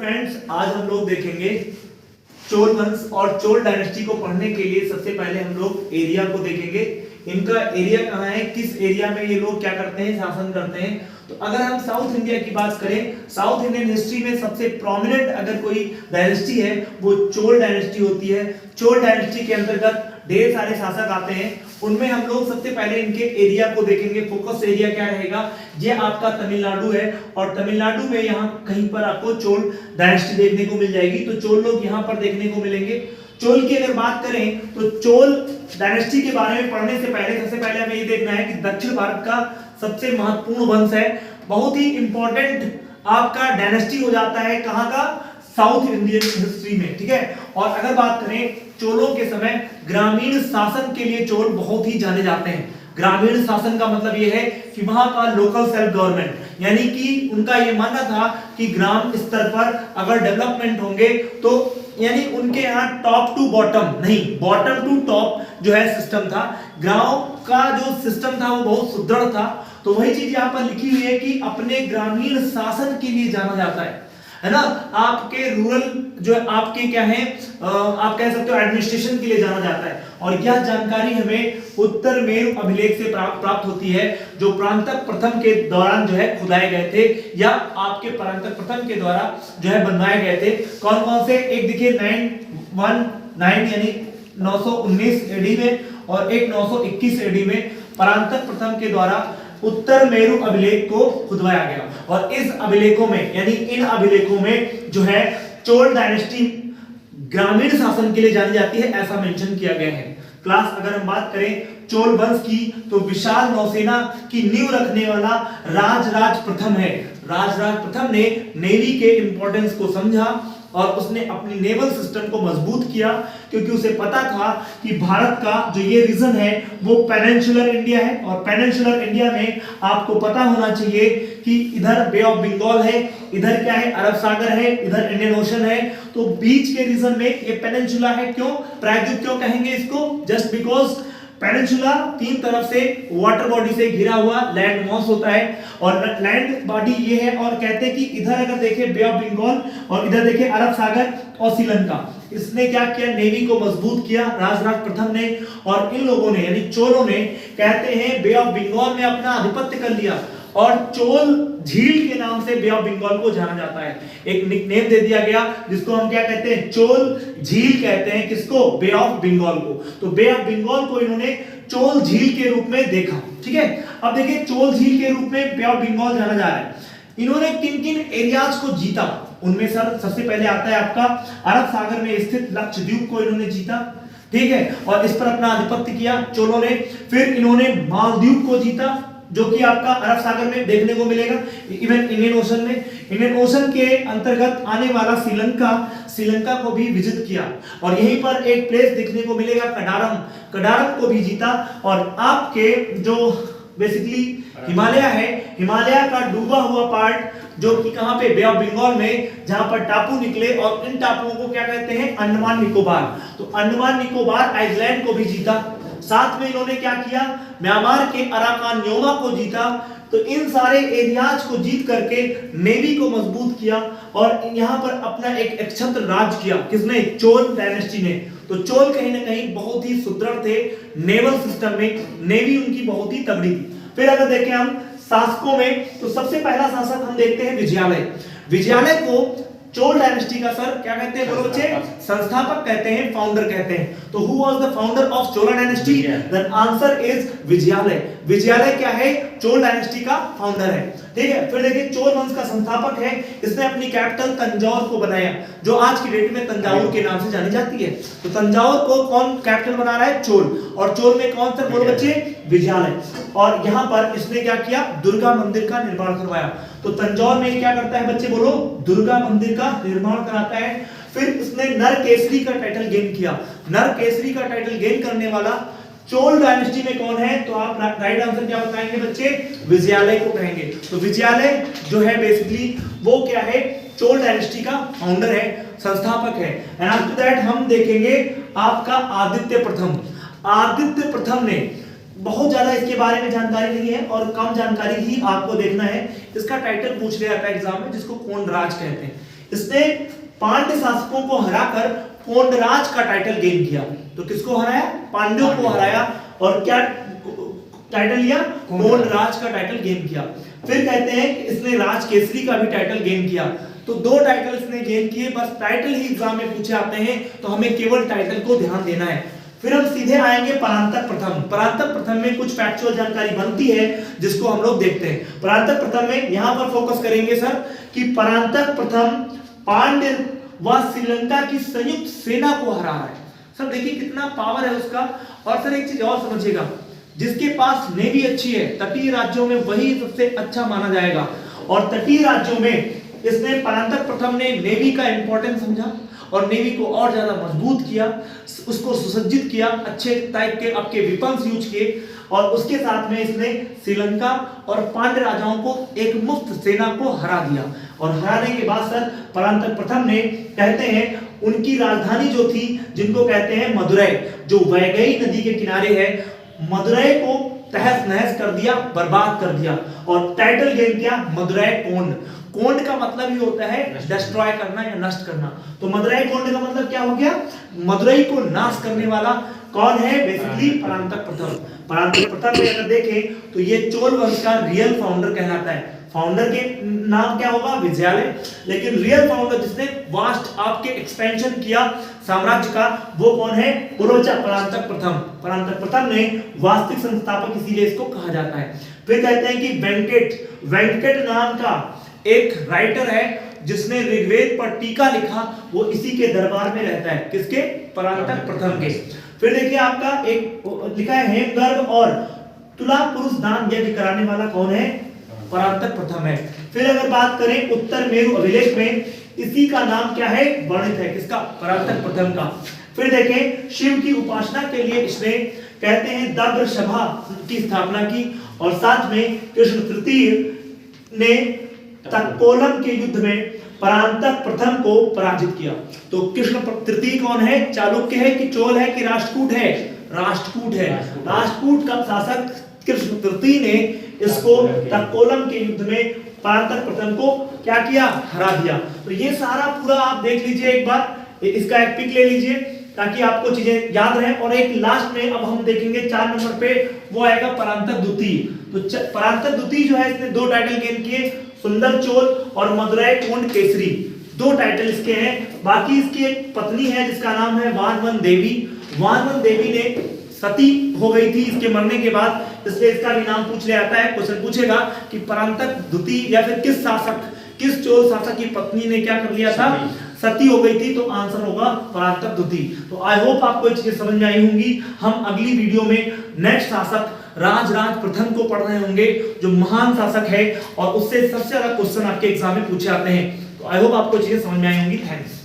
Friends, आज हम लोग देखेंगे चोल वंश और चोल डायनेस्टी को पढ़ने के लिए सबसे पहले हम लोग एरिया को देखेंगे। इनका एरिया कहाँ है, किस एरिया में ये लोग क्या करते हैं, शासन करते हैं। तो अगर हम साउथ इंडिया की बात करें, साउथ इंडियन हिस्ट्री में सबसे प्रोमिनेंट अगर कोई डायनेस्टी है वो चोल डायनेस्टी होती है। चोल डायनेस्टी के अंतर्गत ढेर सारे शासक आते हैं, उनमें हम लोग सबसे पहले इनके एरिया को देखेंगे। फोकस एरिया क्या रहेगा, ये आपका तमिलनाडु है और तमिलनाडु में यहाँ कहीं पर आपको चोल डायनेस्टी देखने को मिल जाएगी। तो चोल लोग यहाँ पर देखने को मिलेंगे। चोल की अगर बात करें तो चोल डायनेस्टी के बारे में पढ़ने से पहले सबसे पहले हमें ये देखना है कि दक्षिण भारत का सबसे महत्वपूर्ण वंश है, बहुत ही इंपॉर्टेंट आपका डायनेस्टी हो जाता है कहाँ का, साउथ इंडियन हिस्ट्री में, ठीक है। और अगर बात करें चोलों के समय ग्रामीण शासन के लिए चोल बहुत ही जाने जाते हैं। ग्रामीण शासन का मतलब यह है कि वहां का लोकल सेल्फ गवर्नमेंट, यानी कि उनका यह मानना था कि ग्राम स्तर पर अगर डेवलपमेंट होंगे तो यानी उनके यहाँ टॉप टू बॉटम नहीं, बॉटम टू टॉप जो है सिस्टम था। गांव का जो सिस्टम था वो बहुत सुदृढ़ था। तो वही चीज यहाँ पर लिखी हुई है कि अपने ग्रामीण शासन के लिए जाना जाता है ना। आपके रूरल जो है आपके क्या है, आप कह सकते हो एडमिनिस्ट्रेशन के लिए जाना जाता है। और यह जानकारी हमें उत्तर मेरु अभिलेख से प्राप्त होती है, जो परांतक प्रथम के दौरान जो है खुदाए गए थे या आपके परांतक प्रथम के द्वारा जो है बनवाए गए थे। कौन कौन से, एक देखिए 919 यानी 919 एडी में और एक 921 एडी में परांतक प्रथम के द्वारा उत्तर मेरु अभिलेख को खुदवाया गया। और इस अभिलेखों में यानी इन अभिलेखों में जो है चोल डायनेस्टी ग्रामीण शासन के लिए जानी जाती है, ऐसा मेंशन किया गया है। क्लास अगर हम बात करें चोल वंश की तो विशाल नौसेना की नींव रखने वाला राजराज प्रथम है। राजराज प्रथम ने नेवी के इंपॉर्टेंस को समझा और उसने अपनी नेवल सिस्टम को मजबूत किया, क्योंकि उसे पता था कि भारत का जो ये रीजन है वो पेनिनसुलर इंडिया है। और पेनिनसुलर इंडिया में आपको पता होना चाहिए कि इधर बे ऑफ बंगाल है, इधर क्या है, अरब सागर है, इधर इंडियन ओशन है। तो बीच के रीजन में ये पेनिनसुला है। क्यों प्रायद्वीप क्यों कहेंगे इसको, जस्ट बिकॉज पेनिनसुला तीन तरफ से वाटर बॉडी से घिरा हुआ लैंड मॉस होता है और लैंड बॉडी ये है। और कहते हैं कि इधर अगर देखें बे ऑफ बंगाल और इधर देखें अरब सागर और श्रीलंका। इसने क्या किया, नेवी को मजबूत किया राजराज प्रथम ने। और इन लोगों ने यानी चोलों ने कहते हैं बे ऑफ बंगाल में अपना आधिपत्य कर लिया और चोल झील के नाम से बे ऑफ बंगाल को जाना जाता है। एक निकनेम दे दिया गया जिसको हम क्या कहते हैं, चोल झील कहते हैं। किसको, बे ऑफ बंगाल को। तो बे ऑफ बंगाल को इन्होंने चोल झील के रूप में देखा, ठीक है। अब देखिए चोल झील के रूप में बे ऑफ बंगाल जाना जा रहा है। इन्होंने किन किन एरियाज को जीता, उनमें सर सबसे पहले आता है आपका अरब सागर में स्थित लक्षद्वीप को इन्होंने जीता, ठीक है, और इस पर अपना आधिपत्य किया चोलों ने। फिर इन्होंने मालदीव को जीता जो कि आपका अरब सागर में देखने को मिलेगा, इवन इंडियन ओशन में। इंडियन ओशन के अंतर्गत आने वाला श्रीलंका को भी विजिट किया और यहीं पर एक प्लेस देखने को मिलेगा कडारम को भी जीता। और आपके जो बेसिकली हिमालय है, हिमालय का डूबा हुआ पार्ट जो कि कहां पे, बे ऑफ बंगाल में, जहां पर टापू निकले और इन टापुओं को क्या कहते हैं, अंडमान निकोबार। तो अंडमान निकोबार आइलैंड को भी जीता। साथ में इन्होंने क्या किया, म्यांमार के अराकान योमा को जीता। तो इन सारे एरियाज को जीत करके नेवी को मजबूत किया और यहां पर अपना एक एकछत्र राज किया। किसने, चोल डायनेस्टी ने। तो चोल कहीं ना कहीं बहुत ही सुदृढ़ थे नेवल सिस्टम में, नेवी उनकी बहुत ही तगड़ी थी। फिर अगर देखें हम शासकों में तो सबसे पहला शासक हम देखते हैं विजयालय। विजयालय को चोल डायनेस्टी का सर क्या कहते हैं बोलो बच्चे, संस्थापक कहते हैं, फाउंडर कहते हैं। तो who was the founder of Chola dynasty, the answer is Vijayalaya. Vijayalaya क्या है, चोल डायनेस्टी का फाउंडर है, ठीक है। फिर देखिए चोल वंश का संस्थापक है, इसने अपनी कैपिटल तंजौर को बनाया जो आज की डेट में तंजावुर के नाम से जानी जाती है। तो तंजौर को कौन कैपिटल बना रहा है, चोल। और चोल में कौन सा बोलो बच्चे, विजयालय। और यहां पर इसने क्या किया, दुर्गा मंदिर का निर्माण करवाया। तो तंजौर में क्या करता है बच्चे बोलो, दुर्गा मंदिर का निर्माण कराता है। फिर उसने नरकेसरी का टाइटल गेन किया। नरकेसरी का टाइटल गेन करने वाला चोल डायनेस्टी में कौन है, तो आप राइट आंसर क्या बताएंगे बच्चे, विजयालय को कहेंगे। तो विजयालय जो है बेसिकली वो क्या है, चोल डायनेस्टी का फाउंडर है, संस्थापक है। एंड आफ्टर दैट हम देखेंगे आपका आदित्य प्रथम। आदित्य प्रथम ने बहुत ज्यादा इसके बारे में जानकारी नहीं है और कम जानकारी ही आपको देखना है। इसका टाइटल पूछ लिया था एग्जाम में, जिसको कोण राज कहते हैं। इसने पांड्य शासकों को हराकर कोंडराज का टाइटल गेन किया। तो किसको हराया? पांड्यों को हराया और क्या टाइटल लिया? कोंडराज का टाइटल गेन किया। फिर कहते हैं कि इसने राज केसरी का भी टाइटल गेन किया। तो दो टाइटल इसने गेन किए, बस टाइटल ही एग्जाम में पूछे आते हैं, तो हमें केवल टाइटल को ध्यान देना है। फिर हम सीधे आएंगे परांतक प्रथम। परांतक प्रथम में कुछ फैक्चुअल जानकारी बनती है जिसको हम लोग देखते हैं। परांतक प्रथम में यहां पर फोकस करेंगे सर कि परांतक प्रथम पांड्य व श्रीलंका की संयुक्त सेना को हरा रहा है। सर देखिए कितना पावर है उसका। और सर एक चीज और समझिएगा, जिसके पास नेवी अच्छी है तटीय राज्यों में वही सबसे अच्छा माना जाएगा। और तटीय राज्यों में इसने परांतक प्रथम ने नेवी का इंपॉर्टेंस समझा और नेवी को और ज्यादा मजबूत किया, उसको सुसज्जित किया, अच्छे टाइप के आपके वेपन्स यूज किए और उसके साथ में इसने श्रीलंका और पांड्य राजाओं को एक मुक्त सेना को हरा दिया। और हराने के बाद सर परांतक प्रथम ने कहते हैं उनकी राजधानी जो थी, जिनको कहते हैं मदुरै, जो वैगई नदी के किनारे है, मदुरै को तहस नहस कर दिया, बर्बाद कर दिया और टाइटल गेन किया मदुरै कोंड। कोंड का मतलब ही होता है डिस्ट्रॉय करना या नष्ट करना। तो मदुरै कोंड का मतलब क्या हो गया? मदुरै को नाश करने वाला कौन है? बेसिकली परांतक प्रथम। परांतक प्रथम में अगर देखें तो ये चोल वंश का रियल फाउंडर कहलाता है। फाउंडर के नाम क्या होगा? विजयालय। लेकिन रियल फाउंडर जिसने वास्ट आपके एक्सपेंशन किया साम्राज्य का, वो कौन है? पुरोचा परांतक प्रथम। परांतक प्रथम ने वास्तविक संस्थापक इसीलिए इसको कहा जाता है। फिर कहते हैं कि वेंकट नाम का एक राइटर है जिसने ऋग्वेद पर टीका लिखा, वो इसी के दरबार में रहता है। किसके? परांतक प्रथम के। फिर देखिए आपका एक लिखा है हेमगर्भ और तुला पुरुष दान यज्ञ कराने वाला कौन है? परांतक प्रथम है। फिर अगर बात करें उत्तर मेरु अभिलेख में इसी का नाम क्या है? वर्णित है। किसका? परांतक प्रथम का। फिर देखें शिव की उपासना के लिए इसने कहते हैं दब्र सभा की स्थापना की और साथ में कृष्ण तृतीय ने तक्कोलम के युद्ध में परांतक प्रथम को पराजित किया। तो कृष्ण तृतीय कौन है? चालुक्य है कि चोल है कि राष्ट्रकूट है? राष्ट्रकूट है। राष्ट्रकूट का शासक कृष्ण तृतीय ने इसको तक्कोलम के युद्ध में परांतक प्रथम को क्या किया? हरा दिया। तो ये सारा पूरा आप देख लीजिए एक बार, इसका एक पिक ले लीजिए ताकि आपको चीजें याद रहे। और एक लास्ट में अब हम देखेंगे 4 नंबर पे, वो आएगा परांतक द्वितीय। तो परांतक द्वितीय जो है इसने 2 टाइटल गेन किए, सुंदर चोल और मदुरै कोंड केसरी। 2 टाइटल इसके हैं। बाकी इसकी एक पत्नी है जिसका नाम है वानवन देवी। वानवन देवी ने सती हो गई थी इसके मरने के बाद, इसलिए इसका भी नाम पूछ लिया जाता है। क्वेश्चन पूछेगा कि परांतक द्वितीय या फिर किस चोल शासक की पत्नी ने क्या कर लिया था? सती हो गई थी। तो आंसर होगा परांतक द्वितीय। तो आई होप आपको ये चीजें समझ में आई होंगी। हम अगली वीडियो में नेक्स्ट शासक राजराज प्रथम को पढ़ रहे होंगे, जो महान शासक है और उससे सबसे ज्यादा क्वेश्चन आपके एग्जाम में पूछे आते हैं। तो आई होप आपको चीजें समझ में आई होंगी। थैंक्स।